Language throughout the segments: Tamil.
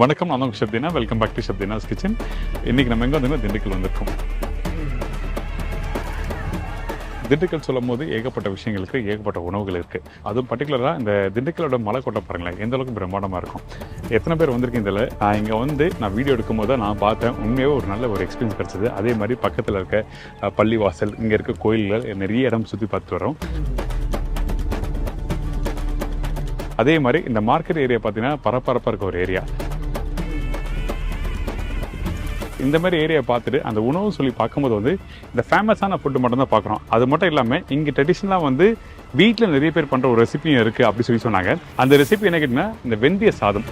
வணக்கம், நான் உங்கள் Shabdina. Welcome back to Shabdina's kitchen. இன்றைக்கி நம்ம எங்கே வந்தோம்னா திண்டுக்கல் வந்திருக்கோம். திண்டுக்கல் சொல்லும் போது ஏகப்பட்ட விஷயங்கள் இருக்குது, ஏகப்பட்ட உணவுகள் இருக்குது. அதுவும் பர்டிகுலராக இந்த திண்டுக்கலோட மலைக்கோட்டை பாருங்களேன், எந்த அளவுக்கு பிரம்மாண்டமாக இருக்கும். எத்தனை பேர் வந்திருக்கேன் இதில். நான் இங்கே வந்து நான் வீடியோ எடுக்கும் போது நான் பார்த்தேன், உண்மையாக ஒரு நல்ல ஒரு எக்ஸ்பீரியன்ஸ் கிடச்சிது. அதே மாதிரி பக்கத்தில் இருக்க பள்ளிவாசல், இங்கே இருக்க கோயில்கள், நிறைய இடம் சுற்றி பார்த்துட்டு வரோம். அதே மாதிரி இந்த மார்க்கெட் ஏரியா பார்த்தீங்கன்னா பரபரப்பாக இருக்க ஒரு ஏரியா. இந்த மாதிரி ஏரியா பார்த்துட்டு அந்த உணவு சொல்லி பார்க்கும்போது வந்து இந்த ஃபேமஸான ஃபுட்டு மட்டும் தான் பார்க்குறோம். அது மட்டும் இல்லாமல் இங்கே ட்ரெடிஷ்னலாக வந்து வீட்டில் நிறைய பேர் பண்ணுற ஒரு ரெசிபியும் இருக்குது அப்படி சொல்லி சொன்னாங்க. அந்த ரெசிபி என்ன கேட்டிங்கன்னா இந்த வெந்தய சாதம்.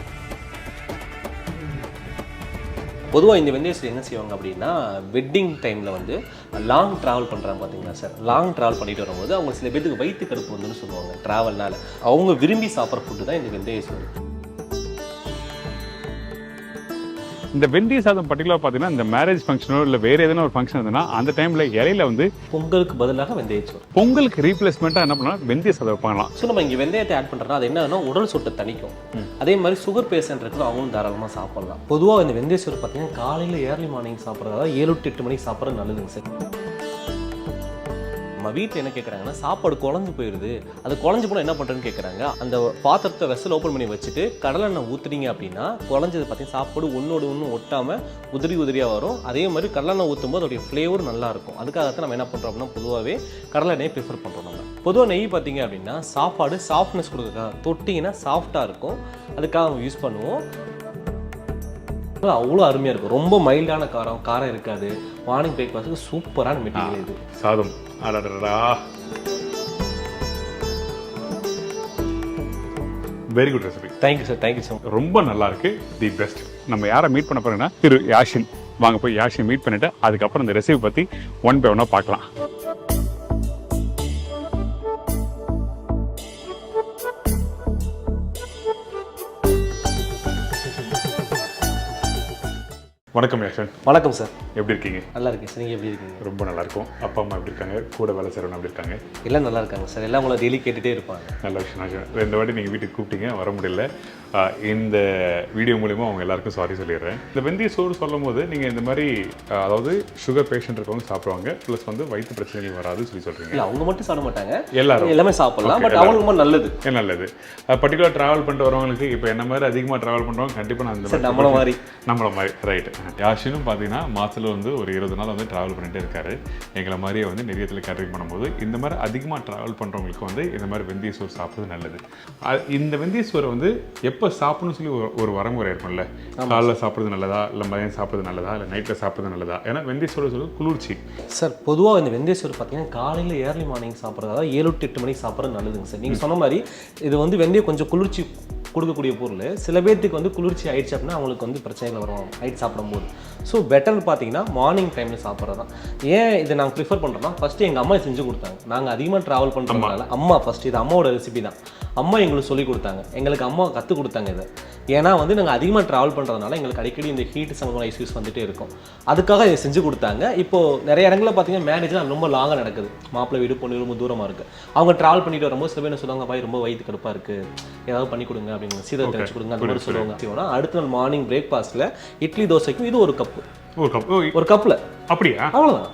பொதுவாக இந்த வெந்தய சாதம் என்ன செய்வாங்க அப்படின்னா, வெட்டிங் டைமில் வந்து லாங் ட்ராவல் பண்ணுறாங்க பார்த்தீங்களா சார். லாங் ட்ராவல் பண்ணிட்டு வரும்போது அவங்க சில பேருக்கு வயிற்று கடுப்பு வந்துன்னு சொல்லுவாங்க ட்ராவல்னால. அவங்க விரும்பி சாப்பிட்ற ஃபுட்டு தான் இந்த வெந்தய சாதம். இந்த வெந்தய சாதம் பர்டிகுலராக பார்த்தீங்கன்னா இந்த மேரேஜ் ஃபங்க்ஷனோ இல்லை வேறு எதனா ஒரு ஃபங்க்ஷன் இருந்ததுன்னா அந்த டைமில் இலையில வந்து பொங்கலுக்கு பதிலாக வெந்தயச்சோறு, பொங்கலுக்கு ரீப்ளேஸ்மெண்ட்டாக என்ன பண்ணலாம், வெந்தய சாதம் வைப்பாங்களாம். ஸோ நம்ம இங்கே வெந்தயத்தை ஆட் பண்ணுறோம்னா அது என்னன்னா உடல் சொட்டை தணிக்கும். அதே மாதிரி சுகர் பேஷண்ட் இருக்குது, அவங்களும் தாராளமாக சாப்பிடலாம். பொதுவாக இந்த வெந்தயச்சோறு பார்த்தீங்கன்னா காலையில் ஏர்லி மார்னிங் சாப்பிட்றதா 7 to 8 மணிக்கு சாப்பிட்றது நல்லதுங்க சார். நம்ம வீட்டில் என்ன கேட்குறாங்கன்னா, சாப்பாடு குழஞ்சு போயிடுது, அது குழஞ்சு போனால் என்ன பண்ணுறேன்னு கேட்குறாங்க. அந்த பாத்திரத்தை வெசல் ஓப்பன் பண்ணி வச்சுட்டு கடலெண்ணெய் ஊற்றுறீங்க அப்படின்னா குழஞ்சது பார்த்தீங்கன்னா சாப்பாடு ஒன்றோடு ஒன்று ஒட்டாமல் உதிரியாக வரும். அதே மாதிரி கடலெண்ணெய் ஊற்றும் போது அதோடைய ஃப்ளேவர் நல்லாயிருக்கும். அதுக்காகத்தான் நம்ம என்ன பண்ணுறோம் அப்படின்னா பொதுவாகவே கடலெண்ணெயை ப்ரிஃபர் பண்ணுறோம். நம்ம பொதுவாக நெய் பார்த்தீங்க அப்படின்னா சாப்பாடு சாஃப்ட்னஸ் கொடுக்குறதுக்காக, தொட்டிங்கன்னா சாஃப்டாக இருக்கும், அதுக்காக நம்ம யூஸ் பண்ணுவோம். அவ்வளோ அருமையாக இருக்கும். ரொம்ப மைல்டான காரம் இருக்காது. மார்னிங் பிரேக்ஃபாஸ்ட்டுக்கு சூப்பரான மெட்டீரியல் இது சாதம். அடடா, very good recipe. Thank you sir, thank you sir. ரொம்ப நல்லா இருக்கு, தி பெஸ்ட். நம்ம யாரை மீட் பண்ண போறோம்னா திரு யாஷின். வாங்க போய் யாஷின் மீட் பண்ணிட்டு அதுக்கப்புறம் இந்த ரெசிபி பற்றி ஒன் பை ஒன்னா பார்க்கலாம். வணக்கம் யாஷன். வணக்கம் சார். எப்படி இருக்கீங்க? நல்லா இருக்கேன் சார். நீங்கள் எப்படி இருக்கீங்க? ரொம்ப நல்லா இருக்கும். அப்பா அம்மா எப்படி இருக்காங்க? கூட வேலை செய்கிறவங்க எப்படி இருக்காங்க? எல்லாம் நல்லா இருக்காங்க சார். எல்லாம் உங்களை டெய்லி கேட்டுகிட்டே இருப்பாங்க. நல்ல விஷயம் ஆச்சு. 2 வாட்டி நீங்கள் வீட்டுக்கு கூப்பிட்டீங்க, வர முடியல. இந்த வீடியோ மூலிமா அவங்க எல்லாருக்கும் சாரி சொல்லிடுறேன். இந்த வெந்தய சோறு சொல்லும் போது நீங்கள் இந்த மாதிரி அதாவது சுகர் பேஷண்ட் இருக்கவங்க சாப்பிடுவாங்க, ப்ளஸ் வந்து வயிற்று பிரச்சனைகள் வராது சொல்லி சொல்கிறீங்க. இல்லை, அவங்க மட்டும் சாப்பிட மாட்டாங்க, எல்லாரும் எல்லாமே சாப்பிடலாம். பட் அவங்களுக்கு ரொம்ப நல்லது. நல்லது. பர்டிகுலர் ட்ராவல் பண்ணிட்டு வரவங்களுக்கு, இப்போ என்ன மாதிரி அதிகமாக ட்ராவல் பண்ணுறவங்க கண்டிப்பாக நான் அந்த நம்மள மாதிரி ரைட்டு. யாஷினும் பார்த்தீங்கன்னா மாதத்தில் வந்து ஒரு 20 நாள் வந்து ட்ராவல் பண்ணிகிட்டே இருக்காரு. எங்களை மாதிரியே வந்து நிறைய இடத்துல கேட்டரிங் பண்ணும்போது இந்த மாதிரி அதிகமாக ட்ராவல் பண்ணுறவங்களுக்கு வந்து இந்த மாதிரி வெந்தய சோறு சாப்பிட்றது நல்லது. இந்த வெந்தய சோறை வந்து எப்போ சாப்பிடணும்னு சொல்லி ஒரு வரமுறை இருக்கும்ல. காலைல சாப்பிட்றது நல்லதா, இல்லை மதியம் சாப்பிட்றது நல்லதா, இல்லை நைட்டில் சாப்பிட்றது நல்லதா? ஏன்னா வெந்தய சோறு சொல்லி குளிர்ச்சி சார். பொதுவாக இந்த வெந்தய சோறு பார்த்தீங்கன்னா காலையில் ஏர்லி மார்னிங் சாப்பிட்றதா 7 to 8 மணிக்கு சாப்பிட்றது நல்லதுங்க சார். நீங்கள் சொன்ன மாதிரி இது வந்து வெந்தயம் கொஞ்சம் குளிர்ச்சி கொடுக்கக்கூடிய பொருள். சில பேர்த்துக்கு வந்து குளிர்ச்சி ஆயிடுச்சு அப்படின்னா அவங்களுக்கு வந்து பிரச்சனைகள் வரும் நைட் சாப்பிடும்போது. ஸோ பெட்டர் பார்த்தீங்கன்னா மார்னிங் டைமில் சாப்பிட்றது தான். ஏன் இதை நாங்கள் ப்ரிஃபர் பண்ணுறோன்னா, ஃபஸ்ட்டு எங்கள் அம்மா செஞ்சு கொடுத்தாங்க. நாங்கள் அதிகமாக ட்ராவல் பண்ணுறதுனால அம்மா ஃபஸ்ட்டு, இது அம்மாவோட ரெசிபி தான். அம்மா எங்களுக்கு சொல்லிக் கொடுத்தாங்க, எங்களுக்கு அம்மா கற்றுக் கொடுத்தாங்க இதை. ஏன்னா வந்து நாங்கள் அதிகமாக ட்ராவல் பண்ணுறதுனால எங்களுக்கு அடிக்கடி இந்த ஹீட் சம்பந்தமான இஷ்யூஸ் வந்துகிட்டே இருக்கும். அதுக்காக இதை செஞ்சு கொடுத்தாங்க. இப்போது நிறைய இடங்களில் பார்த்தீங்கன்னா மேரேஜ்லாம் ரொம்ப லாங்காக நடக்குது. மாப்பிள்ளை வீடு பொண்ணு ரொம்ப தூரமாக இருக்குது. அவங்க ட்ராவல் பண்ணிட்டு வரும்போது சில பேர் என்ன சொல்லுவாங்க, பாய் ரொம்ப வயிற்று கடுப்பாக இருக்குது, ஏதாவது பண்ணி கொடுங்க அப்படிங்க, சீரகத்தை வச்சு கொடுங்க அந்த மாதிரி சொல்லுவாங்க. அடுத்த நாள் மார்னிங் பிரேக்ஃபாஸ்ட்டில் இட்லி தோசைக்கும் இது ஒரு கப்பில் அப்படியா? அவ்வளோதான்.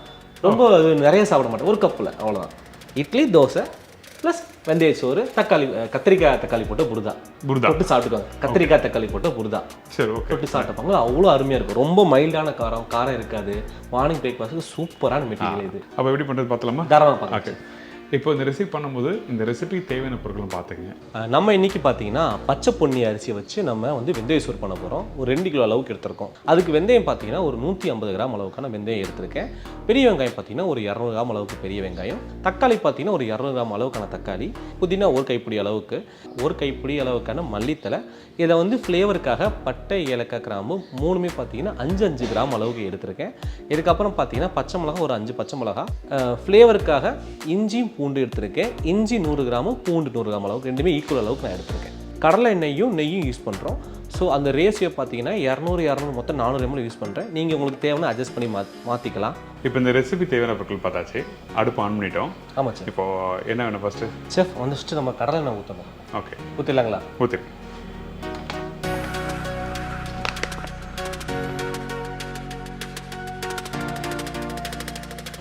ரொம்ப நிறைய சாப்பிட மாட்டேன், ஒரு கப்பில் அவ்வளோதான். இட்லி தோசை ப்ளஸ் வெந்தய சோறு, கத்திரிக்காய் தக்காளி போட்டு புருதா போட்டு சாப்பிட்டுக்குவாங்க. கத்திரிக்காய் தக்காளி போட்டு புருதா போட்டு சாப்பிட்டுப்பாங்க. அவ்வளோ அருமையாக இருக்கும். ரொம்ப மைல்டான காரம் இருக்காது. மார்னிங் பிரேக்ஃபாஸ்ட்டுக்கு சூப்பரான மெட்டீரியல் இது. அப்போ எப்படி பண்ணுறது பார்த்தலாமா? தாராளமாக பார்க்க. இப்போ இந்த ரெசிபி பண்ணும்போது இந்த ரெசிபி தேவையான பொருட்களும் பார்த்துங்க. நம்ம இன்றைக்கி பார்த்தீங்கன்னா பச்சை பொன்னி அரிசியை வச்சு நம்ம வந்து வெந்தய சோறு பண்ண போகிறோம். ஒரு 2 கிலோ அளவுக்கு எடுத்திருக்கோம். அதுக்கு வெந்தயம் பார்த்தீங்கன்னா ஒரு 150 கிராம் அளவுக்கான வெந்தயம் எடுத்திருக்கேன். பெரிய வெங்காயம் பார்த்தீங்கன்னா ஒரு 200 கிராம் அளவுக்கு பெரிய வெங்காயம். தக்காளி பார்த்தீங்கன்னா ஒரு 200 கிராம் அளவுக்கான தக்காளி. புதினா ஒரு கைப்பிடி அளவுக்கு, ஒரு கைப்பிடி அளவுக்கான மல்லித்தலை. இதை வந்து ஃப்ளேவருக்காக பட்டை, ஏலக்காய், கிராம்பு 3மே பார்த்தீங்கன்னா 5 கிராம் அளவுக்கு எடுத்திருக்கேன். இதுக்கப்புறம் பார்த்தீங்கன்னா பச்சை மிளகா ஒரு 5 பச்சை மிளகா. ஃப்ளேவருக்காக இஞ்சி பூண்டு எடுத்திருக்கேன். இஞ்சி 100 கிராமு, பூண்டு 100 கிராம் அளவுக்கு, ரெண்டுமே ஈக்குவல் அளவுக்கு நான் எடுத்திருக்கேன். கடலை எண்ணெயும் நெய்யும் யூஸ் பண்ணுறோம். ஸோ அந்த ரேஷியோ பார்த்தீங்கன்னா 200 மொத்தம் 400 ml யூஸ் பண்ணுறேன். நீங்கள் உங்களுக்கு தேவையான அட்ஜஸ்ட் பண்ணி மாற்றிக்கலாம். இப்போ இந்த ரெசிபி தேவையான பொருட்கள் பார்த்தாச்சு, அடுப்பு ஆன் பண்ணிட்டோம். ஆமாம் சார். இப்போது என்ன வேணும் ஃபஸ்ட்டு? செஃப் வந்துட்டு நம்ம கடலை எண்ணெய் ஊற்றணும். ஓகே, ஊற்றிடலாங்களா? ஊற்றி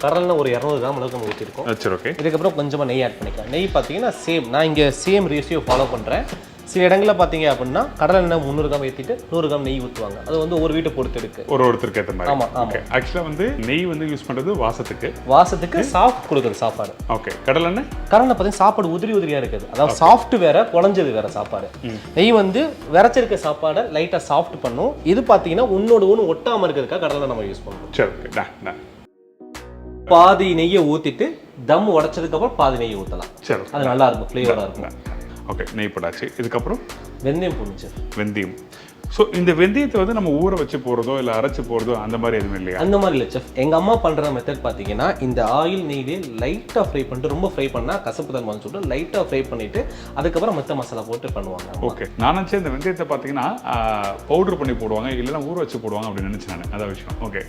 கடலில் ஒரு 200 கிராம் அளவுக்கு நம்ம ஊற்றிருக்கோம். சரி, ஓகே. இதுக்கப்புறம் கொஞ்சமாக நெய் ஆட் பண்ணிக்கலாம். நெய் பார்த்தீங்கன்னா நான் இங்கே சேம் ரேஷியோ ஃபாலோ பண்ணுறேன். சில இடங்களில் பார்த்தீங்க அப்படின்னா கடலை எண்ணெய் 300 கிராம் ஏற்றிட்டு 100 கிராம் நெய் ஊற்றுவாங்க. அது வந்து ஒரு வீட்டை பொறுத்து இருக்கு, ஒருத்தருக்கு ஏற்ற மாதிரி. ஆமாம் ஆமாம். ஆக்சுவலாக வந்து நெய் வந்து யூஸ் பண்ணுறது வாசத்துக்கு சாஃப்ட் கொடுக்குறது சாப்பாடு. ஓகே. கடலெண்ணெய் பார்த்தீங்கன்னா சாப்பாடு உதிரியாக இருக்குது, அதாவது சாஃப்ட் வேற குழஞ்சது வேற சாப்பாடு. நெய் வந்து விரைச்சிருக்க சாப்பாடை லைட்டாக சாஃப்ட் பண்ணும். இது பார்த்தீங்கன்னா ஒன்னோட ஒன்று ஒட்டாமல் இருக்கிறதுக்காக கடலை நம்ம யூஸ் பண்ணுறோம். சரி, ஓகே. பாதி நெய்யை ஊற்றிட்டு தம் உடைச்சதுக்கப்புறம் பாதி நெய்யை ஊற்றலாம். சரி, அது நல்லா இருக்கும், ஃப்ளேவராக இருக்கும். ஓகே. நெய் போட்டாச்சு. இதுக்கப்புறம் வெந்தயம் போடுச்சு. வெந்தயம். ஸோ இந்த வெந்தயத்தை வந்து நம்ம ஊற வச்சு போகிறதோ இல்லை அரைச்சி போகிறதோ அந்த மாதிரி எதுவும் இல்லையா? அந்த மாதிரி இல்லை செஃப். எங்கள் அம்மா பண்ணுற மெத்தட் பார்த்தீங்கன்னா இந்த ஆயில் நெய்லே லைட்டாக ஃப்ரை பண்ணிட்டு, ரொம்ப ஃப்ரை பண்ணால் கசப்பு தன்மைன்னு சொல்லிட்டு லைட்டாக ஃப்ரை பண்ணிவிட்டு அதுக்கப்புறம் மற்ற மசாலா போட்டு பண்ணுவாங்க. ஓகே. நான் நினச்சேன் இந்த வெந்தயத்தை பார்த்தீங்கன்னா பவுடர் பண்ணி போடுவாங்க, இல்லைன்னா ஊற வச்சு போடுவாங்க அப்படின்னு நினச்சேன் நான். அதான் விஷயம். ஓகே.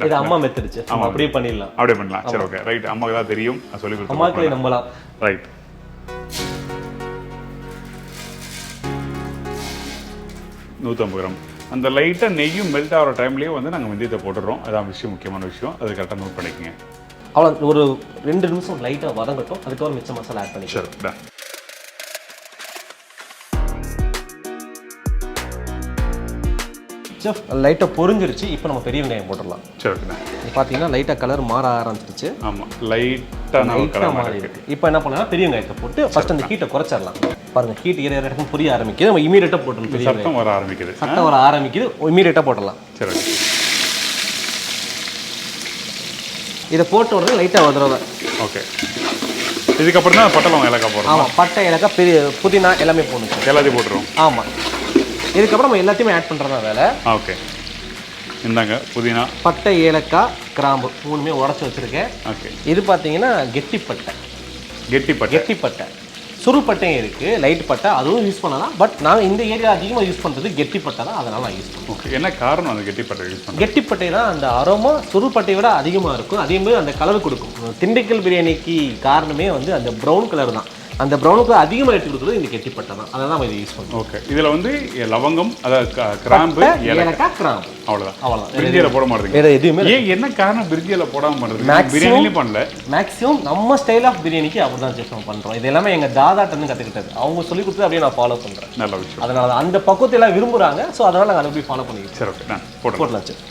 இது அம்மா மெத்தட் செஃப். அப்படியே பண்ணிடலாம். அப்படியே பண்ணலாம். சரி, ஓகே, ரைட். அம்மாவுக்கு தான் தெரியும், சொல்லி கொடுத்து அம்மாக்களே நம்பலாம். ரைட். 150 கிராம் அந்த லைட்டாக நெய்யும் மெல்ட் ஆகிற டைம்லேயே வந்து நாங்கள் வெந்தயத்தை போட்டுடுறோம். அதான் விஷயம், முக்கியமான விஷயம். அது கரெக்டாக நோட் பண்ணிக்கோங்க. அவ்வளோ ஒரு 2 நிமிஷம் லைட்டாக வதங்கட்டும், அதுக்கப்புறம் மிச்ச மசாலா ஆட் பண்ணி. சரி, டன். செஃப் லைட்டாக பொரிஞ்சிருச்சு. இப்போ நம்ம பெரிய வெங்காயம் போட்டுடலாம். சரி, ஓகே. பார்த்தீங்கன்னா லைட்டாக கலர் மாற ஆரம்பிச்சிருச்சு. ஆமாம், லைட்டாக மாறி இருக்கு. இப்போ என்ன பண்ணலாம், பெரிய வெங்காயத்தை போட்டு ஃபர்ஸ்ட் அந்த ஹீட்டை குறைச்சிடலாம். பாருங்க, ஹீட் ஏற இடத்துக்கு புரிய ஆரம்பிக்குது. நம்ம இமீடியட்டாக போட்டுடலாம். பெரிய சத்தம் வர ஆரம்பிக்குது. சத்தம் வர ஆரம்பிக்குது, இமீடியட்டாக போட்டுடலாம். சரி, ஓகே. இதை போட்ட உடனே லைட்டாக வதறவை. ஓகே. இதுக்கப்புறம் தான் பட்டை லவங்கம் ஏலக்காய் போடுறோம். ஆமாம், பட்டை ஏலக்காய் பெரிய புதினா எல்லாமே போடணும். எல்லாத்தையும் போட்டுருவோம். ஆமாம். இதுக்கப்புறம் நம்ம எல்லாத்தையுமே ஆட் பண்ணுறதா வேலை. ஓகே. இந்தாங்க புதினா, பட்டை, ஏலக்காய், கிராம்பு 3மே உடச்சி வச்சுருக்கேன். ஓகே. இது பார்த்தீங்கன்னா கெட்டிப்பட்டை. கெட்டிப்பட்டை சுருப்பட்டையும் இருக்குது, லைட் பட்டை அதுவும் யூஸ் பண்ணலாம். பட் நாங்கள் இந்த ஏரியா அதிகமாக யூஸ் பண்ணுறது கெட்டிப்பட்டை தான், அதனால் நான் யூஸ் பண்ணுவோம். ஓகே. என்ன காரணம் அந்த கெட்டிப்பட்டை யூஸ் பண்ணுறது? கெட்டிப்பட்டை தான் அந்த அரோமா சுருப்பட்டையை விட அதிகமாக இருக்கும், அதே மாதிரி அந்த கலர் கொடுக்கும். திண்டுக்கல் பிரியாணிக்கு காரணமே வந்து அந்த ப்ரௌன் கலர் தான். அந்த ப்ரௌனுக்கு அதிகமாக எடுத்து கொடுக்குறது இந்த கெட்டிப்பட்டை தான், அதை தான் நம்ம இதை யூஸ் பண்ணுவோம். ஓகே. இதில் வந்து லவங்கம், அதாவது கிராம்பு, ஏலக்காய், கிராம்பு, அவ்வளோதான். பிரிஞ்சியில் போட மாட்டேங்க. வேறு எதுவுமே. என்ன காரணம் பிரிஞ்சியில் போடாமல் பண்ணுறது? பிரியாணிலையும் பண்ணல. மேக்ஸிமம் நம்ம ஸ்டைல் ஆஃப் பிரியாணிக்கு அப்படி தான் செஃப் பண்ணுறோம். இது எல்லாமே எங்கள் தாதாட்டன்னு கற்றுக்கிட்டது, அவங்க சொல்லி கொடுத்தது அப்படியே நான் ஃபாலோ பண்ணுறேன். நல்ல விஷயம். அதனால தான் அந்த பக்குவத்தை எல்லாம் விரும்புகிறாங்க. ஸோ அதனால் நாங்கள் அதை போய் ஃபாலோ பண்ணிக்கிட்டோம். சரி, ஓகே. போடலாம் செஃப்.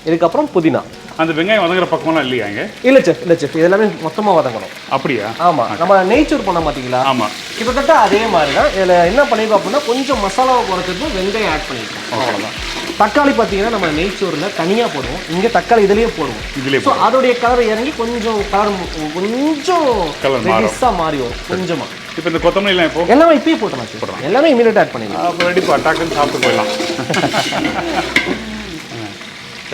இதுக்கப்புறம் புதினா. அந்த வெங்காயம் வதங்குற பக்கமெல்லாம் இல்லையாங்க? இல்லை செஃப், இது எல்லாமே மொத்தமாக வதங்கணும். அப்படியா? ஆமாம். நம்ம நெய்ச்சோறு பண்ண மாட்டீங்களா? ஆமாம். கிட்டத்தட்ட அதே மாதிரி தான். இதில் என்ன பண்ணிருக்கோம் அப்படின்னா கொஞ்சம் மசாலாவை குறைச்சிட்டு வெங்காயம் ஆட் பண்ணியிருக்கோம், அவ்வளோதான். தக்காளி பார்த்தீங்கன்னா நம்ம நெய்ச்சோறில் தனியாக போடுவோம், இங்கே தக்காளி இதுலேயே போடுவோம். ஸோ அதோடைய கலர் இறங்கி கொஞ்சம் ரெட்டிஸாக மாறி வரும் கொஞ்சமாக. இப்போ இந்த கொத்தமல்லி எல்லாம் இப்போ எல்லாமே இப்பயே போட்டுலாம், எல்லாமே இமீடியட் ஆட் பண்ணிடலாம். அப்போ ரெடிப்பா டாக்குன்னு சாப்பிட்டு போயிடலாம்.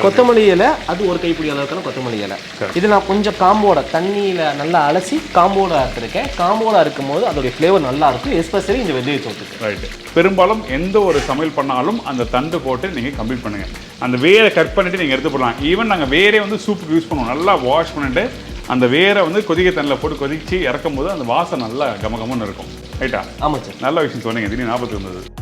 கொத்தமல்லி இலை அது ஒரு கைப்பிடி அளவுக்கான கொத்தமல்லி இலை. இது நான் கொஞ்சம் காம்போட தண்ணியில் நல்லா அலசி காம்போட அறுத்துருக்கேன். காம்போட அறுக்கும் போது அதோடைய ஃப்ளேவர் நல்லா இருக்கும், எஸ்பெஷலி இந்த வெந்தய சோத்துக்கு. ரைட்டு. பெரும்பாலும் எந்த ஒரு சமையல் பண்ணாலும் அந்த தண்டு போட்டு நீங்கள் கம்ப்ளீட் பண்ணுங்கள். அந்த வேரை கட் பண்ணிவிட்டு நீங்கள் எடுத்து போடலாம். ஈவன் நாங்கள் வேரே வந்து சூப்புக்கு யூஸ் பண்ணுவோம். நல்லா வாஷ் பண்ணிவிட்டு அந்த வேரை வந்து கொதிக்க தண்ணியில் போட்டு கொதிச்சு இறக்கும் போது அந்த வாசம் நல்லா கமகமன்னு இருக்கும். ரைட்டா? ஆமாம் சார். நல்ல விஷயம் சொன்னீங்க. திடீர்னு ஞாபகத்துக்கு வந்தது.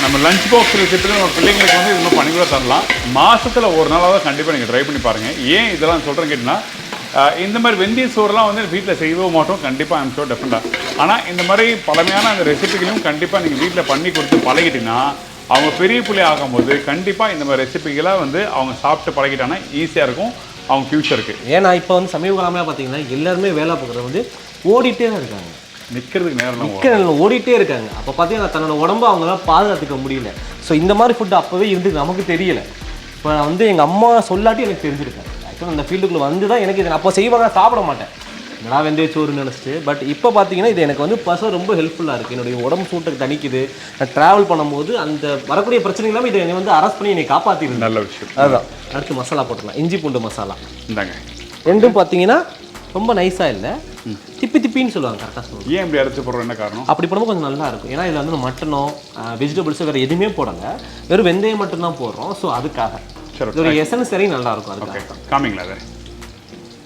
நம்ம லஞ்ச் பாக்ஸ் ரெசிபியில் நம்ம பிள்ளைங்களுக்கு வந்து இன்னும் பண்ணி கூட தரலாம். மாதத்தில் ஒரு நாளாவது கண்டிப்பாக நீங்கள் ட்ரை பண்ணி பாருங்கள். ஏன் இதெல்லாம் சொல்கிறேன்னு கேட்டிங்கன்னா, இந்த மாதிரி வெந்தய சோறுலாம் வந்து வீட்டில் செய்யவே மாட்டோம். கண்டிப்பாக ஐம் ஷோர் டெஃபரெண்டாக. ஆனால் இந்த மாதிரி பழமையான அந்த ரெசிபிகளையும் கண்டிப்பாக நீங்கள் வீட்டில் பண்ணி கொடுத்து பழகிட்டீங்கன்னா, அவங்க பெரிய பிள்ளை ஆகும்போது கண்டிப்பாக இந்த மாதிரி ரெசிபிகளை வந்து அவங்க சாப்பிட்டு பழகிட்டாங்கன்னா ஈஸியாக இருக்கும் அவங்க ஃப்யூச்சருக்கு. ஏன்னா இப்போ வந்து சமீப காலமாக பார்த்தீங்கன்னா எல்லாருமே வேலை பார்க்குறது வந்து ஓடிட்டே தான் இருக்காங்க. நிற்கிறதுக்கு நேரம் ஓடிட்டே இருக்காங்க. அப்போ பார்த்தீங்கன்னா தன்னோட உடம்பு அவங்களால பாதுகாத்துக்க முடியல. ஸோ இந்த மாதிரி ஃபுட்டு அப்போவே இருந்து நமக்கு தெரியல. இப்போ நான் வந்து எங்கள் அம்மா சொல்லாட்டி எனக்கு தெரிஞ்சிருக்கேன். ஆக்சுவலாக அந்த ஃபீல்டுக்குள்ளே வந்து தான் எனக்கு இது அப்போ செய்வாங்க, சாப்பிட மாட்டேன், நான் வெந்தய சோறுன்னு நினச்சிட்டு. பட் இப்போ பார்த்தீங்கன்னா இது எனக்கு வந்து பர்சனல் ரொம்ப ஹெல்ப்ஃபுல்லாக இருக்குது. என்னுடைய உடம்பு சூட்டுக்கு தணிக்குது. நான் ட்ராவல் பண்ணும்போது அந்த வரக்கூடிய பிரச்சனை இல்லாமல் இதை என்னை வந்து அரெஸ்ட் பண்ணி என்னை காப்பாற்றிடுது. நல்ல விஷயம். அதுதான். அடுத்து மசாலா போட்டுடலாம். இஞ்சி பூண்டு மசாலா இந்தாங்க. ரெண்டும் பார்த்தீங்கன்னா ரொம்ப நைஸாக இல்லை, திப்பின்னு சொல்லுவாங்க. கரெக்டாக சொல்லுவாங்க. ஏன் இப்படி அரைச்சி போடுறோம், என்ன காரணம்? அப்படி பண்ணும்போது கொஞ்சம் நல்லா இருக்கும். ஏன்னா இதில் வந்து மட்டனோ வெஜிடபிள்ஸோ வேறு எதுவுமே போடங்க, வெறும் வெந்தயம் மட்டும்தான் போடுறோம். ஸோ அதுக்காக ஒரு எசன்ஸ் சரி நல்லா இருக்கும். அதுக்காக காமிங்களா? அதை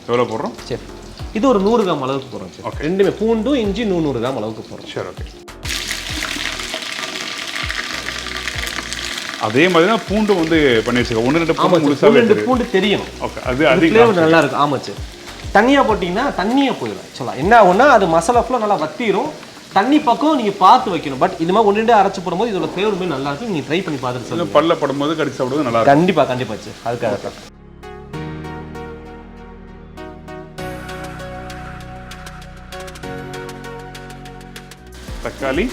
எவ்வளோ போடுறோம்? சரி, இது ஒரு 100 கிராம் அளவுக்கு போடுறோம். சரி, ரெண்டுமே பூண்டும் இஞ்சி 100 கிராம் அளவுக்கு போடுறோம். சரி, ஓகே. அதே மாதிரி தான் பூண்டு வந்து பண்ணி வச்சுக்கோ. 1-2 பூண்டு முழுசா 2 பூண்டு தெரியணும். ஓகே, அது ஃப்ளேவர் நல்லா இருக்கும். ஆமாச்சு. தண்ணியாக போட்டிங்கன்னா தண்ணியாக போயிடும். சொல்லலாம் என்ன ஆகும்னா அது மசாலா ஃபுல்லாக நல்லா வத்திரும். தண்ணி பக்கம் நீங்கள் பார்த்து வைக்கணும். பட் இது மாதிரி 1-2 அரைச்சி போடும்போது இதோட ஃப்ளேவர் நல்லா இருக்கும். நீங்கள் ட்ரை பண்ணி பார்த்துட்டு சொல்லுங்கள். பல்ல படும்போது கடிச்சு சாப்பிடுவது நல்லா இருக்கும். கண்டிப்பாக சார். அதுக்காக தான். தக்காளி,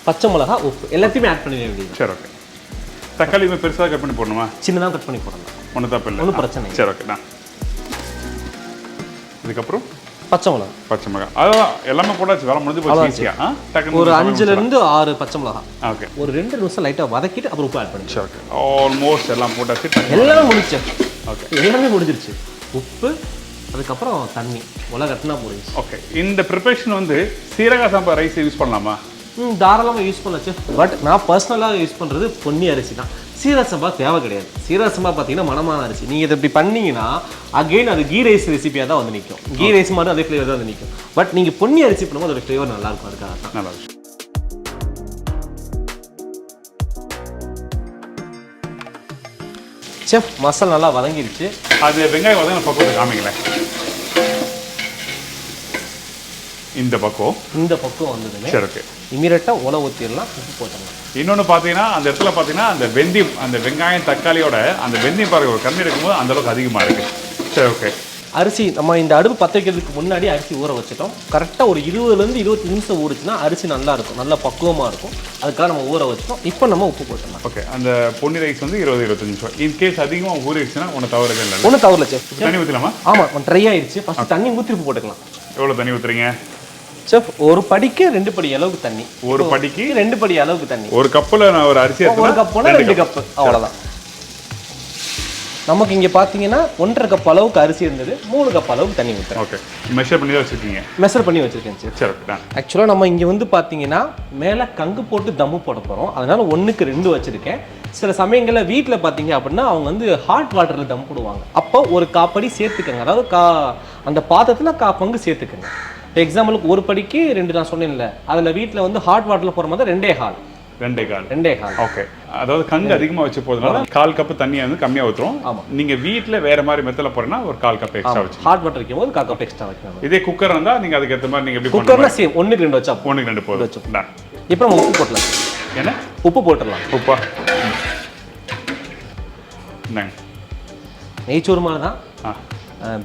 பச்சை மிளகா, உப்பு எல்லாத்தையுமே ஆட் பண்ணி வேண்டியது. சரி, ஓகே. தக்காளி பெருசாக கட் பண்ணி போடணுமா? சின்னதாக கட் பண்ணி போடலாம். ஒன்றும் தப்பு இல்லை, ஒன்றும் பிரச்சனை இல்லை. சரி, ஓகே. இதுக்கப்புறம் பச்சை மிளகா. பச்சை மிளகா அதான் எல்லாமே போட்டாச்சு. வேலை முடிஞ்சு போச்சு. ஒரு 5-6 பச்சை மிளகா. ஓகே. ஒரு 2 நிமிஷம் லைட்டாக வதக்கிட்டு அப்புறம் உப்பு ஆட் பண்ணி. ஓகே, ஆல்மோஸ்ட் எல்லாம் போட்டாச்சு. எல்லாமே முடிச்சு. ஓகே, எல்லாமே முடிஞ்சிருச்சு. உப்பு, அதுக்கப்புறம் தண்ணி கட்டினா போயிடுச்சு. ஓகே. இந்த ப்ரிப்பரேஷன் வந்து சீரக சம்பா ரைஸ் யூஸ் பண்ணலாமா? தாராளமாக யூஸ் பண்ணாச்சு. பட் நான் பர்சனலாக யூஸ் பண்ணுறது பொன்னி அரிசி தான். சீரக சம்பா தேவை கிடையாது. சீரக சம்பா பார்த்தீங்கன்னா மனமான அரிசி. நீங்கள் இதை இப்படி பண்ணீங்கன்னா அகெயின் அது கீ ரைஸ் ரெசிபியாக தான் வந்து நிற்கும். கீ ரைஸ் மாதிரி அதே ஃப்ளேவர் தான் வந்து நிற்கும். பட் நீங்கள் பொன்னி அரிசி பண்ணும்போது அதோட ஃப்ளேவர் நல்லாயிருக்கும். அதுக்காக தான் நல்லா இருக்கும். செஃப் மசாலா நல்லா வதங்கிடுச்சு. அது வெங்காயம் வதங்கின பக்கம் காமிங்களேன். இந்த பக்கம் வந்ததுமே சரி, ஓகே. இமீடியட்டாக உலை ஊற்றிடலாம். உப்பு போட்டுடலாம். இன்னொன்று பார்த்தீங்கன்னா அந்த இடத்துல பார்த்தீங்கன்னா அந்த வெந்தயம், அந்த வெங்காயம் தக்காளியோட அந்த வெந்தயம் பாருங்க ஒரு கம்மி இருக்கும்போது அந்த அளவுக்கு அதிகமாக இருக்குது. சரி, ஓகே. அரிசி நம்ம இந்த அடுப்பு பற்ற வைக்கிறதுக்கு முன்னாடி அரிசி ஊற வச்சிட்டோம். கரெக்டாக ஒரு 20-25 நிமிஷம் ஊறிச்சுன்னா அரிசி நல்லா இருக்கும், நல்லா பக்குவமாக இருக்கும். அதுக்காக நம்ம ஊற வச்சிட்டோம். இப்போ நம்ம உப்பு போட்டுடலாம். ஓகே. அந்த பொன்னி ரைஸ் வந்து 20-25 நிமிஷம். இன்கேஸ் அதிகமாக ஊறிடுச்சுன்னா ஒன்று தவறுதே இல்லை. ஒன்றும் தவறல சார். தண்ணி ஊற்றலாமா? ஆமாம், ட்ரை ஆயிடுச்சு. ஃபஸ்ட்டு தண்ணி ஊற்றி உப்பு போட்டுக்கலாம். எவ்வளோ தண்ணி ஊற்றுறீங்க செஃப்? ஒரு படிக்கு 2 படி அளவுக்கு தண்ணி. ஒரு படிக்கு 2 படி அளவுக்கு தண்ணி. ஒரு கப்பில் நான் ஒரு அரிசி ஒரு கப்புனா 2 கப்பு, அவ்வளோதான். நமக்கு இங்கே பார்த்தீங்கன்னா 1.5 கப் அளவுக்கு அரிசி இருந்தது. 3 கப் அளவுக்கு தண்ணி ஊற்றுறேன். ஓகே. மெஷர் பண்ணி தான் வச்சுருக்கீங்க? மெஷர் பண்ணி வச்சுருக்கேன் சார். சரி. ஆக்சுவலாக நம்ம இங்கே வந்து பார்த்தீங்கன்னா மேலே கங்கு போட்டு தம்மு போட போகிறோம். அதனால் 1க்கு 2 வச்சுருக்கேன். சில சமயங்களில் வீட்டில் பார்த்தீங்க அப்படின்னா அவங்க வந்து ஹாட் வாட்டரில் தம் போடுவாங்க. அப்போ ஒரு 1/4 படி சேர்த்துக்கங்க. அதாவது அந்த பாத்திரத்தில் 1/4 பங்கு சேர்த்துக்கங்க. எக்ஸாம்பிளுக்கு ஒரு படிக்கு 2 நான் சொன்னேன்ல, அதில் வீட்டில் வந்து ஹாட் வாட்டரில் போகிற மாதிரி 2 கால். ஓகே. அதாவது கங்கு அதிகமாக வச்சு போதுனால 1/4 கப் தண்ணியை வந்து கம்மியாக ஊற்றுறோம். ஆமாம். நீங்கள் வீட்டில் வேறு மாதிரி மெத்தடில் போகிறேன்னா ஒரு 1/4 கப் எக்ஸ்ட்ரா வச்சு. ஹாட் வாட்டர் வைக்கும் போது 1/4 கப் எக்ஸ்ட்ரா வைக்கணும். இதே குக்கர் இருந்தால் நீங்கள் அதுக்கு ஏற்ற மாதிரி நீங்கள் எப்படி குக்கரில் சேம் 1க்கு 2 வச்சா 1க்கு 2 போதும் வச்சு. இப்போ நம்ம உப்பு போட்டலாம். என்ன உப்பு போட்டுடலாம்? உப்பா என்னங்க நெய்ச்சோறு மாதிரி தான்.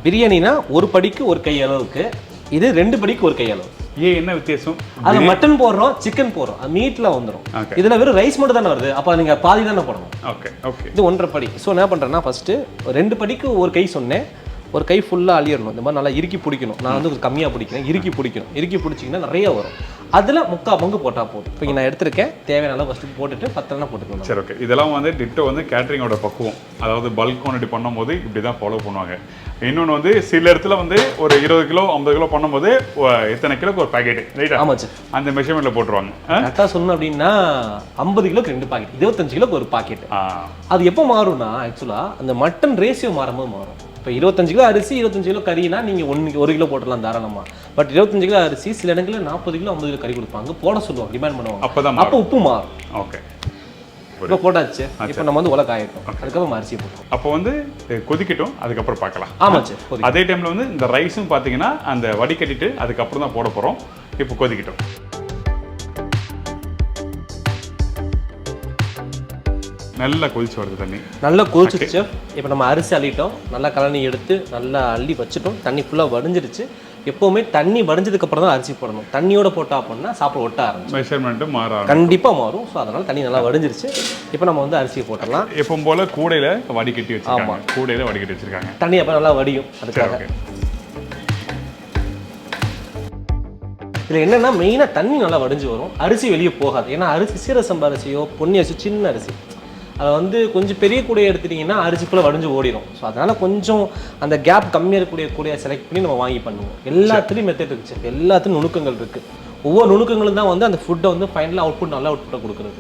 பிரியாணினா ஒரு படிக்கு ஒரு கை அளவுக்கு, இது 2 படிக்கு ஒரு கை அளவு. என்ன வித்தியாசம்? அது மட்டன் போடுறோம், சிக்கன் போடுறோம், மீட்ல வந்துடும். இதுல வெறும் ரைஸ் மட்டும் தானே வருது. அப்போ நீங்க பாதி தானே போடணும். ஓகே. இது 1.5 படி. ஸோ என்ன பண்றேன்னா ஃபர்ஸ்ட் 2 படிக்கு ஒரு கை சொன்னேன். ஒரு கை ஃபுல்லாக அழியிடணும். இந்த மாதிரி நல்லா இறுக்கி பிடிக்கணும். நான் வந்து கம்மியாக பிடிக்கிறேன். இறுக்கி பிடிக்கணும். இறுக்கி பிடிச்சிங்கன்னா நிறைய வரும். அதில் 3/4 பங்கு போட்டால் போதும். இப்போ நான் எடுத்திருக்கேன். தேவையான அளவு ஃபஸ்ட்டு போட்டுட்டு 10 போட்டுக்கலாம். சரி, ஓகே. இதெல்லாம் வந்து டிட்டோ வந்து கேட்ரிங்கோட பக்குவம். அதாவது பல்க் குவான்டிட்டி பண்ணும்போது இப்படி தான் ஃபாலோ பண்ணுவாங்க. இன்னொன்று வந்து சில இடத்துல வந்து ஒரு 20 கிலோ 50 கிலோ பண்ணும்போது எத்தனை கிலோக்கு ஒரு பாக்கெட் ரைட்டா? ஆமாச்சு. அந்த மெஷர்மெண்ட்டில் போட்டுருவாங்க. கரெக்டாக சொல்லணும் அப்படின்னா 50 கிலோக்கு 2 பாக்கெட், 25 கிலோக்கு ஒரு பாக்கெட். அது எப்போ மாறும்னா ஆக்சுவலாக அந்த மட்டன் ரேஷியோ மாறும்போது மாறும். இப்போ 25 கிலோ அரிசி 25 கிலோ கறினா நீங்கள் 1 கிலோ போட்டுடலாம் தாராளமாக. பட் 25 கிலோ அரிசி சில இடங்களில் 40 கிலோ 50 கிலோ கறி கொடுப்பாங்க, போட சொல்லுவாங்க, டிமாண்ட் பண்ணுவாங்க. அப்போ உப்பு மாறும். ஓகே. இப்போ போட்டாச்சு. இப்போ நம்ம வந்து உலக ஆகிட்டோம். அதுக்கப்புறம் அரிசியை போட்டோம். அப்போ வந்து கொதிக்கட்டும், அதுக்கப்புறம் பார்க்கலாம். ஆமாச்சு. அதே டைமில் வந்து இந்த ரைஸும் பார்த்தீங்கன்னா அந்த வடிகட்டிட்டு அதுக்கப்புறம் தான் போட போகிறோம். இப்போ கொதிக்கட்டும். நல்லா கொதிச்சு வருது தண்ணி. நல்லா கொதிச்சிருச்சு. இப்போ நம்ம அரிசி அள்ளிட்டோம். நல்லா கலனி எடுத்து நல்லா அள்ளி வச்சுட்டோம். தண்ணி ஃபுல்லாக வடிஞ்சிருச்சு. எப்போவுமே தண்ணி வடிஞ்சதுக்கு அப்புறம் தான் அரிசி போடணும். தண்ணியோட போட்டா அப்படின்னா சாப்பிட ஒட்ட ஆரம்பிச்சு மெஷர்மெண்ட்டு மாறும், கண்டிப்பாக மாறும். ஸோ அதனால் தண்ணி நல்லா வடிஞ்சிருச்சு. இப்போ நம்ம வந்து அரிசியை போட்டலாம். எப்பவும் போல் கூடையில் வடிகட்டி வச்சுருக்காங்க. கூடையில் வடிகட்டி வச்சுருக்காங்க. தண்ணி அப்போ நல்லா வடியும். அதுக்காக இதில் என்னென்னா மெயினாக தண்ணி நல்லா வடிஞ்சு வரும். அரிசி வெளியே போகாது. ஏன்னா அரிசி சீரக சம்பா அரிசியோ பொன்னி அரிசி சின்ன அரிசி, அதை வந்து கொஞ்சம் பெரிய கூடையை எடுத்துட்டிங்கன்னா அரிசிக்குள்ளே வடிஞ்சு ஓடிடும். ஸோ அதனால் கொஞ்சம் அந்த கேப் கம்மியாக இருக்கக்கூடிய கூடையை செலக்ட் பண்ணி நம்ம வாங்கி பண்ணுவோம். எல்லாத்துலேயும் மெத்தட் இருக்குது. எல்லாத்துலையும் நுணுக்கங்கள் இருக்குது. ஒவ்வொரு நுணுக்கங்களும் தான் வந்து அந்த ஃபுட்டை வந்து ஃபைனலாக அவுட்புட் நல்லா அவுட்புட்டை கொடுக்குறது.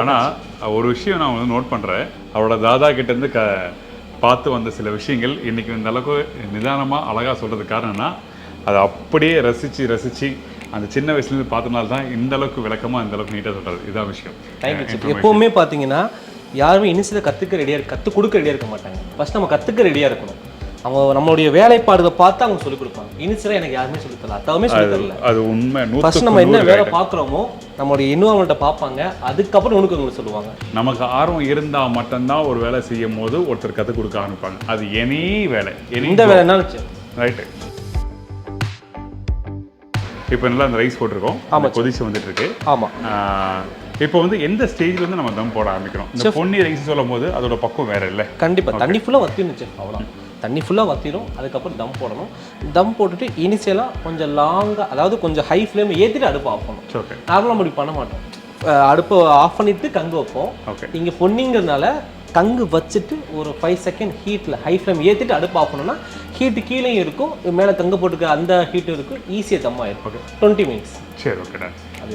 ஆனால் ஒரு விஷயம் நான் வந்து நோட் பண்ணுறேன். அவரோட தாதா கிட்டேருந்து பார்த்து வந்த சில விஷயங்கள் இன்றைக்கி இந்த அளவுக்கு நிதானமாக அழகாக சொல்கிறதுக்கு காரணம்னா அதை அப்படியே ரசித்து அந்த சின்ன வயசுலேருந்து பார்த்தனால தான் இந்த அளவுக்கு விளக்கமாக இந்த அளவுக்கு நீட்டாக சொல்கிறது. இதான் விஷயம். தேங்க்யூ. எப்போவுமே பார்த்தீங்கன்னா யாருமே இனிஷியலாக கற்றுக் கொடுக்க ரெடியாக இருக்க மாட்டாங்க. ஃபஸ்ட் நம்ம கற்றுக்க ரெடியாக இருக்கணும். அவங்க நம்மளுடைய வேலைப்பாடுகளை பார்த்து அவங்க சொல்லிக் கொடுப்பாங்க. இனிஷியலாக எனக்கு யாருமே சொல்லித் தரல, அத்தாவுமே சொல்லித் தரல. அது உண்மை. ஃபர்ஸ்ட் நம்ம என்ன வேலை பார்க்குறோமோ நம்மளுடைய இன்வால்மெண்ட்டை பார்ப்பாங்க, அதுக்கப்புறம் உனக்கு உங்களுக்கு சொல்லுவாங்க. நமக்கு ஆர்வம் இருந்தால் மட்டும்தான் ஒரு வேலை செய்யும் போது ஒருத்தர் கற்றுக் கொடுக்க ஆரம்பிப்பாங்க. அது எனி வேலை, எந்த வேலை என்ன ரைட்டு. இப்போ நல்லா அந்த ரைஸ் போட்டிருக்கோம். ஆமாம், கொதிச்சு வந்துட்டு இருக்கு. ஆமாம். இப்போ வந்து எந்த ஸ்டேஜ்லேருந்து நம்ம தம் போட ஆரம்பிக்கிறோம்? இந்த பொன்னி ரைஸ் சொல்லும் போது அதோட பக்குவம் வேற இல்லை. கண்டிப்பாக தண்ணி ஃபுல்லாக வற்றிருந்துச்சு, அவ்வளோ தண்ணி ஃபுல்லாக வற்றிடும். அதுக்கப்புறம் தம் போடணும். தம் போட்டுட்டு இனிஷியலாக கொஞ்சம் லாங்காக, அதாவது கொஞ்சம் ஹை ஃப்ளேம் ஏற்றிட்டு அடுப்பு ஆஃப் பண்ணணும். ஓகே. நார்மலாக அப்படி பண்ண மாட்டோம். அடுப்பை ஆஃப் பண்ணிவிட்டு கங்கு வைப்போம். ஓகே. இங்கே பொன்னிங்கிறதுனால கங்கு வச்சுட்டு ஒரு 5 செகண்ட் ஹீட்டில் ஹை ஃப்ளேம் ஏற்றிட்டு அடுப்பு ஆஃப் பண்ணோன்னா ஹீட்டு கீழேயும் இருக்கும், மேலே கங்கு போட்டுக்க அந்த ஹீட்டும் இருக்கும், ஈஸியாக தம் ஆகிடும். ஓகே. 20 மினிட்ஸ். சரி, ஓகேடா.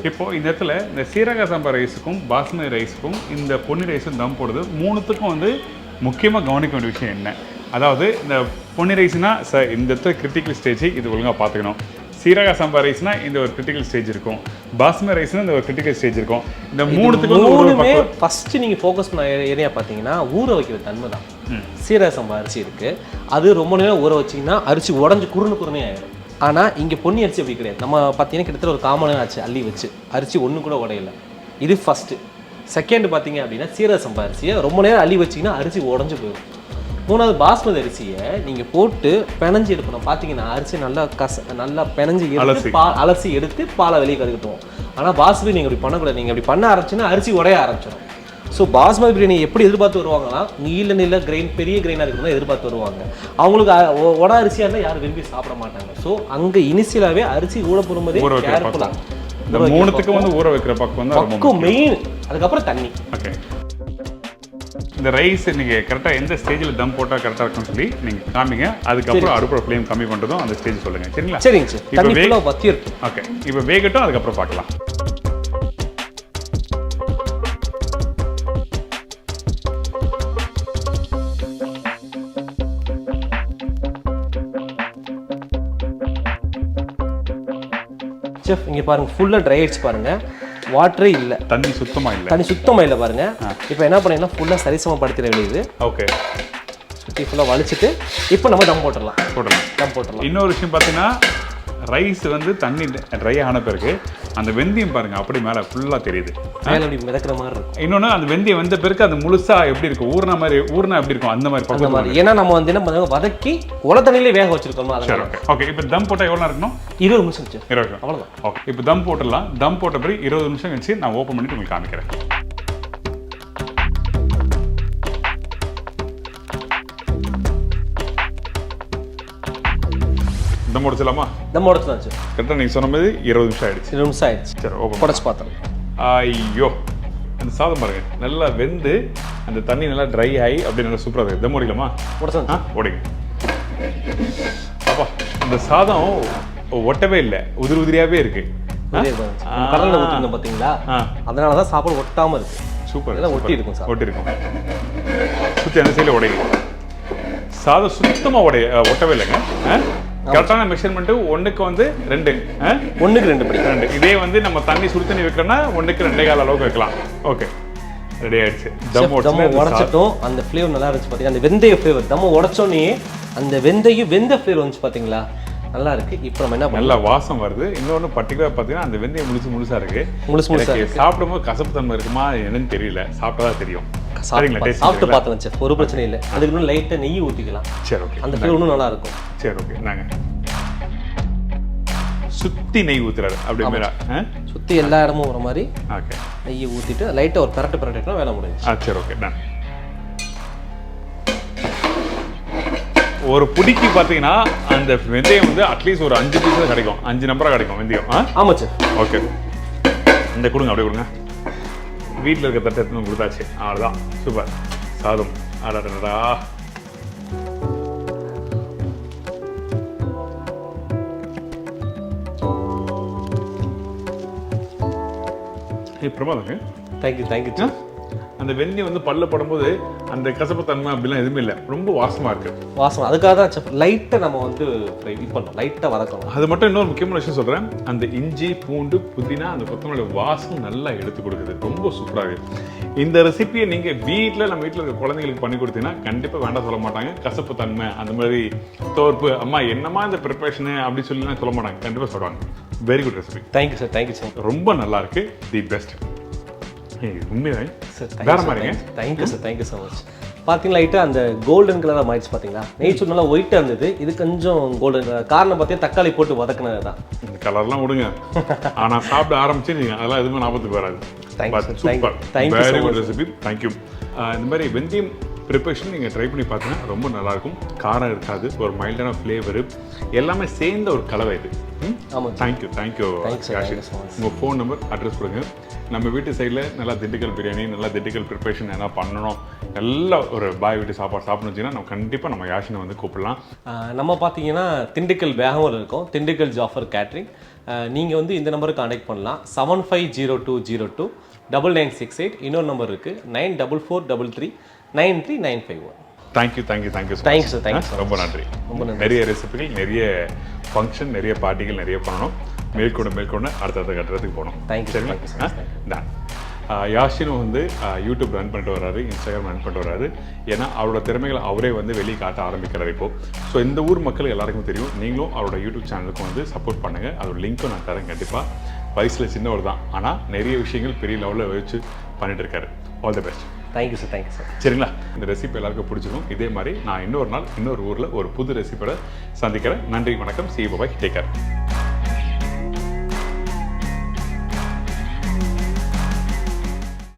இப்போ இந்த இடத்துல இந்த சீரக சம்பா ரைஸுக்கும் பாஸ்மதி ரைஸுக்கும் இந்த பொன்னி ரைஸும் தம் போடுறது மூணுத்துக்கும் வந்து முக்கியமாக கவனிக்க வேண்டிய விஷயம் என்ன? அதாவது இந்த பொன்னி ரைஸ்னா சார் இந்த இடத்துல கிரிட்டிக்கல் ஸ்டேஜ், இது ஒழுங்காக பார்த்துக்கணும். சீரக சம்பா ரைஸ்னா இந்த ஒரு கிரிட்டிக்கல் ஸ்டேஜ் இருக்கும், பாஸ்மதி ரைஸ்னா இந்த ஒரு கிரிட்டிக்கல் ஸ்டேஜ் இருக்கும். இந்த மூணுமே ஃபர்ஸ்ட் நீங்கள் ஃபோக்கஸ் பண்ண ஏரியா பார்த்தீங்கன்னா ஊற வைக்கிற தன்மை தான். சீரக சம்பா அரிசி இருக்குது, அது ரொம்ப நேரம் ஊற வச்சிங்கன்னா அரிசி உடஞ்சி குறுனே ஆயிடும். ஆனால் இங்கே பொன்னி அரிசி அப்படி கிடையாது. நம்ம பார்த்தீங்கன்னா கிட்டத்தட்ட ஒரு காமனாக ஆச்சு அள்ளி வச்சு அரிசி ஒன்று கூட உடையல. இது ஃபஸ்ட்டு. செகண்ட் பார்த்தீங்க அப்படின்னா சீரக சம்பா அரிசியை ரொம்ப நேரம் அள்ளி வச்சிங்கன்னா அரிசி உடஞ்சி போயிடும். மூணாவது பாஸ்மதி அரிசியை நீங்கள் போட்டு பிணைஞ்சி எடுக்கணும். பார்த்தீங்கன்னா அரிசி நல்லா பிணைஞ்சி எடுத்து அலசி எடுத்து பாலை வெளியே கற்றுக்கிட்டோம். ஆனால் பாஸ்மதி நீங்கள் இப்படி பண்ணக்கூடாது. நீங்கள் அப்படி பண்ண ஆரம்பிச்சுன்னா அரிசி உடைய ஆரம்பிச்சிடும். ஸோ பாஸ்மதி பிரியாணி எப்படி எதிர்பார்த்து வருவாங்கன்னா நீல கிரெயின் பெரிய கிரெயினாக இருக்கிறதா எதிர்பார்த்து வருவாங்க. அவங்களுக்கு உட அரிசியாக இருந்தால் யாரும் விரும்பி சாப்பிட மாட்டாங்க. ஸோ அங்கே இனிஷியலாகவே அரிசி ஊற போடும்போதே கேர்ஃபுல்லாக இந்த மூணுத்துக்கு வந்து ஊற வைக்கிற பக்கம் மெயின். அதுக்கப்புறம் தண்ணி. ஓகே. இந்த ரைஸ் நீங்கள் கரெக்டாக எந்த ஸ்டேஜில் தம் போட்டால் கரெக்டாக இருக்கும்னு சொல்லி நீங்கள் காமிங்க. அதுக்கப்புறம் அடுப்போட ஃப்ளேம் கம்மி பண்ணுறதும் அந்த ஸ்டேஜ் சொல்லுங்கள். சரிங்களா? சரிங்க சார். இப்போ வத்தியிருக்கும். ஓகே. இப்போ வேகட்டும், அதுக்கப்புறம் பார்க்கலாம். செஃப் இங்கே பாருங்கள், ஃபுல்லாக ட்ரை ஆயிடுச்சு பாருங்கள். வாட்டரே இல்லை, தண்ணி சுத்தமாக இல்லை பாருங்கள். இப்போ என்ன பண்ணீங்கன்னா ஃபுல்லாக சரிசமப்படுத்திட வேண்டியது. ஓகே. சுற்றி ஃபுல்லாக வலிச்சிட்டு இப்போ நம்ம தம் போட்டுடலாம். இன்னொரு விஷயம் பார்த்தீங்கன்னா ரைஸ் வந்து தண்ணி ட்ரை ஆன பிறகு அந்த வெந்தயம் பாருங்க அப்படி மேலே ஃபுல்லாக தெரியுது, மேலே அப்படி மிதக்கிற மாதிரி இருக்கும். இன்னொன்று அந்த வெந்தயம் வெந்த பிறகு அது முழுசாக எப்படி இருக்கும், ஊர்னா எப்படி இருக்கும் அந்த மாதிரி. ஏன்னா நம்ம வந்து என்ன பண்ணுவோம், வதக்கி உல தண்ணியிலே வேக வச்சிருக்கோம். ஓகே. இப்போ தம் போட்டால் எவ்வளோ இருக்கணும்? 20 நிமிஷம். 20 நிமிஷம், அவ்வளோதான். ஓகே. இப்போ தம் போட்டுடலாம். தம் போட்ட பிறகு 20 நிமிஷம் கழிச்சு நான் ஓப்பன் பண்ணிட்டு உங்களுக்கு காமிக்கிறேன். தம் முடிச்சலாமா? தம் முடிச்சலாம் சார். கரெக்டாக நீங்கள் சொன்ன மாதிரி 20 நிமிஷம் ஆயிடுச்சு. 20 நிமிஷம் ஆயிடுச்சு. சரி, ஓப்பன் உடச்சு பார்த்தோம். ஐயோ, அந்த சாதம் பாருங்க நல்லா வெந்து அந்த தண்ணி நல்லா ட்ரை ஆகி அப்படி நல்லா சூப்பராக இருக்குது. தம் ஓடிக்கலாமா? ஓடிங்க. அப்பா, அந்த சாதம் ஒட்டவே இல்லை, உதிரியாகவே இருக்கு. கடலில் ஊற்றிருந்தோம் பார்த்தீங்களா, அதனால தான் சாப்பாடு ஒட்டாமல் இருக்கு. சூப்பர். ஒட்டி இருக்கும் சார், ஒட்டி இருக்கும். சுற்றி அந்த சைடில் உடையும். சாதம் சுத்தமாக ஒட்டவே இல்லைங்க. கரெக்டான மெஷர்மெண்ட் 1க்கு வந்து 2. 1க்கு 2 படி 2. இதே வந்து நம்ம தண்ணி சுடு தண்ணி வைக்கிறோம்னா 1க்கு 2.25 அளவுக்கு வைக்கலாம். ஓகே, ரெடி ஆயிடுச்சு. தம் உடைச்சிட்டோம். அந்த ஃப்ளேவர் நல்லா இருந்துச்சு பார்த்தீங்கன்னா, அந்த வெந்தய ஃப்ளேவர் தம் உடைச்சோன்னே அந்த வெந்த ஃப்ளேவர் வந்துச்சு பார்த்தீங்களா, நல்லா இருக்கு. இப்போ நம்ம என்ன நல்லா வாசம் வருது. இன்னொன்று பர்டிகுலர் பார்த்தீங்கன்னா அந்த வெந்தயம் முழுசா இருக்கு. சாப்பிடும்போது கசப்பு தன்மை இருக்குமா என்னன்னு தெரியல, சாப்பிட்டா தெரியும். சாப்பிட்டு பார்த்தேன் சார், ஒரு பிரச்சனை இல்லை. அதுக்கு இன்னும் லைட்டாக நெய் ஊற்றிக்கலாம். சரி, ஓகே. அந்த ஃப்ளேவர் இன்னும் நல்லா இருக்கும். சரி, ஓகே. நாங்கள் சுற்றி நெய் ஊற்றுறாரு அப்படியே சுற்றி எல்லா இடமும் வர மாதிரி. ஓகே. நெய்யை ஊற்றிட்டு லைட்டாக ஒரு பரட்டுனா வேலை முடிஞ்சு. சரி, ஓகே. நான் ஒரு புடிக்கு பார்த்தீங்கன்னா அந்த வெந்தயம் வந்து அட்லீஸ்ட் ஒரு 5 பீஸ் கிடைக்கும், 5 நம்பராக கிடைக்கும் வெந்தயம். ஆமாம் சார். ஓகே. இந்த கொடுங்க, அப்படியே கொடுங்க. வீட்டில் இருக்க தட்டை எடுத்து கொடுத்தாச்சு, அவ்வளோதான். சூப்பர் சாதம். அடடா, பிரமாதங்க. Thank you sir. அந்த வெந்நீர் வந்து பல்ல படும்போது அந்த கசப்பு தன்மை அப்படிலாம் எதுவுமே இல்லை, ரொம்ப வாசமாக இருக்குது. வாசம் அதுக்காக தான் லைட்டாக நம்ம வந்து இது பண்ணோம், லைட்டாக வதக்கணும். அது மட்டும் இன்னொரு முக்கியமான விஷயம் சொல்கிறேன், அந்த இஞ்சி பூண்டு புதினா அந்த கொத்தமல்லி வாசம் நல்லா எடுத்து கொடுக்குது, ரொம்ப சூப்பராக இருக்குது. இந்த ரெசிபியை நீங்கள் வீட்டில் நம்ம வீட்டில் இருக்க குழந்தைங்களுக்கு பண்ணி கொடுத்தீங்கன்னா கண்டிப்பாக வேண்டாம் சொல்ல மாட்டாங்க. கசப்பு தன்மை அந்த மாதிரி தோற்பு அம்மா என்னம்மா இந்த ப்ரிப்பரேஷனு அப்படி சொல்லிலாம் சொல்ல மாட்டாங்க, கண்டிப்பாக சொல்லுவாங்க. Very good recipe. Thank you sir, thank you sir. ரொம்ப நல்லா இருக்கு, தி பெஸ்ட். உண்மையாக சார் வேற மாதிரிங்க. Thank you sir, thank you so much. பார்த்தீங்களா லைட்டாக அந்த கோல்டன் கலராக மாறிடுச்சு பார்த்தீங்களா, நெய்ச்சூர் நல்லா ஒயிட்டாக இருந்தது, இது கொஞ்சம் கோல்டன் கலர். காரணம் பார்த்தீங்கன்னா தக்காளி போட்டு வதக்கினது தான். இந்த கலர்லாம் விடுங்க, ஆனால் சாப்பிட ஆரம்பிச்சு நீங்கள் அதெல்லாம் எதுவுமே ஞாபகத்துக்கு வராது. Super, very good recipe, thank you. இந்த மாதிரி வெந்தயம் ப்ரிப்பரேஷன் நீங்கள் ட்ரை பண்ணி பார்த்தீங்கன்னா ரொம்ப நல்லாயிருக்கும். காரம் இருக்காது, ஒரு மைல்டான ஃப்ளேவரு, எல்லாமே சேர்ந்த ஒரு கலவை இது. ஆமாம், தேங்க்யூ யாஷின். உங்கள் ஃபோன் நம்பர், அட்ரஸ் கொடுங்க. நம்ம வீட்டு சைடில் நல்லா திண்டுக்கல் பிரியாணி, நல்லா திண்டுக்கல் ப்ரிப்பரேஷன் என்ன பண்ணணும், நல்லா ஒரு பாய் வீட்டு சாப்பாடு சாப்பிட்ணுன்னு வச்சிங்கன்னா நம்ம கண்டிப்பாக நம்ம யாஷினை வந்து கூப்பிடலாம். நம்ம பார்த்தீங்கன்னா திண்டுக்கல் வேகூர் இருக்கோம், திண்டுக்கல் ஜாஃபர் கேட்ரிங். நீங்கள் வந்து இந்த நம்பருக்கு கான்டாக்ட் பண்ணலாம், 7502029968. இன்னொரு நம்பர் இருக்குது 9443393951. Thank you sir. ரொம்ப நன்றி. நிறைய ரெசிபிகள், நிறைய ஃபங்க்ஷன், நிறைய பார்ட்டிகள் நிறைய பண்ணணும். மேற்கொண்டு அடுத்தடுத்த கட்டுறதுக்கு போகணும். சரிங்களா? யாஷினும் வந்து யூடியூப் ரன் பண்ணிட்டு வர்றாரு, இன்ஸ்டாகிராம் ரன் பண்ணிட்டு வர்றாரு. ஏன்னா அவரோட திறமைகளை அவரே வந்து வெளியே காட்ட ஆரம்பிக்கிறார் இப்போது. ஸோ இந்த ஊர் மக்கள் எல்லாருக்கும் தெரியும். நீங்களும் அவரோட யூடியூப் சேனலுக்கும் வந்து சப்போர்ட் பண்ணுங்கள். அதோட லிங்க்கும் நான் தரேன் கண்டிப்பாக. வயசில் சின்னவர் தான், ஆனால் நிறைய விஷயங்கள் பெரிய லெவலில் வச்சு பண்ணிட்டு இருக்காரு. All the best. Thank you sir. சரிங்களா? இந்த ரெசிபி எல்லாருக்கும் பிடிச்சிருக்கும். இதே மாதிரி நான் இன்னொரு நாள் இன்னொரு ஊரில் ஒரு புது ரெசிபியோட சந்திக்கிறேன். நன்றி, வணக்கம். See you, bye, take care.